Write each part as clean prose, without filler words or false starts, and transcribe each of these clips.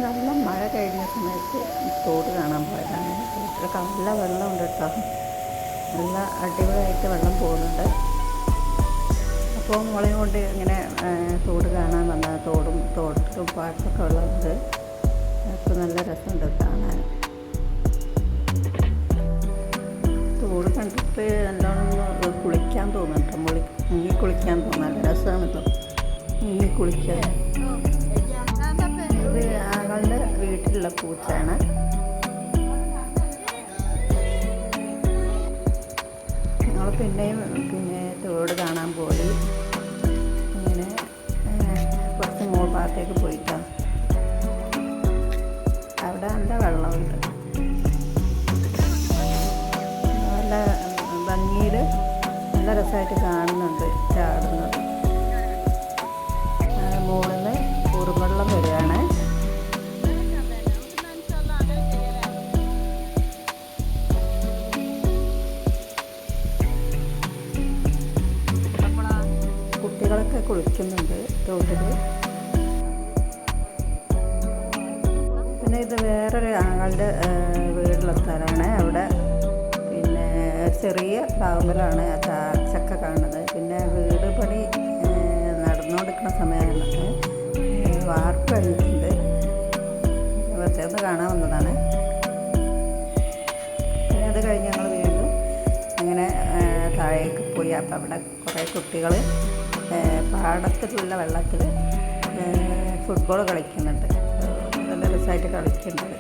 നല്ല മഴ കഴിഞ്ഞ സമയത്ത് തോട് കാണാൻ പോയതാണ്. തോട്ടിലൊക്കെ നല്ല വെള്ളമുണ്ട് കേട്ടോ. നല്ല അടിപൊളിയായിട്ട് വെള്ളം പോകുന്നുണ്ട്. അപ്പോൾ മോളെയും കൊണ്ട് ഇങ്ങനെ തോട് കാണാൻ വന്ന തോട്ടിലും പാട്ടൊക്കെ ഉള്ളത്. അപ്പോൾ നല്ല രസമുണ്ട് കാണാൻ. തോട് കണ്ടിട്ട് നല്ലോണം കുളിക്കാൻ തോന്നുന്നുണ്ട്. മുങ്ങി കുളിക്കാൻ തോന്നുന്നു. നല്ല രസമാണല്ലോ മുങ്ങി കുളിക്കാൻ. ഇത് ആളുടെ വീട്ടിലുള്ള പൂച്ചയാണ്. ഞങ്ങൾ പിന്നെ തോട് കാണാൻ പോയി. ഇങ്ങനെ കുറച്ച് മോൾ ഭാഗത്തേക്ക് പോയിട്ടാണ്. അവിടെ നല്ല വെള്ളമുണ്ട്. നല്ല ഭംഗിയിൽ നല്ല രസമായിട്ട് കാണുന്നുണ്ട് ചാടുന്നത്. മുകളിൽ നിന്ന് കുറുവെള്ളം വരികയാണ്. കുട്ടികളൊക്കെ കുളിക്കുന്നുണ്ട് തോട്ടിൽ. പിന്നെ ഇത് വേറൊരു ആളുടെ വീടുള്ള സ്ഥലമാണ്. അവിടെ പിന്നെ ചെറിയ പ്ലാവുമ്മലാണ് ചക്ക കാണുന്നത്. പിന്നെ വീട് പണി നടന്നുകൊണ്ടിരിക്കുന്ന സമയമാണ്. വാർപ്പ് കഴിഞ്ഞിട്ടുണ്ട്. വെറുതെ ഒന്ന് കാണാൻ വന്നതാണ്. പിന്നെ അത് കഴിഞ്ഞ് ഞങ്ങൾ വീണ്ടും അങ്ങനെ താഴേക്ക് പോയി. അപ്പം അവിടെ കുറേ കുട്ടികൾ പാടത്തിലുള്ള വെള്ളത്തിൽ ഫുട്ബോൾ കളിക്കുന്നുണ്ട്. നല്ല രസമായിട്ട് കളിക്കുന്നുണ്ട്.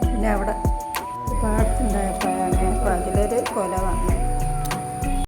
പിന്നെ അവിടെ പാടത്തുണ്ടായപ്പോഴാണ് അപ്പോൾ അതിലൊരു കൊല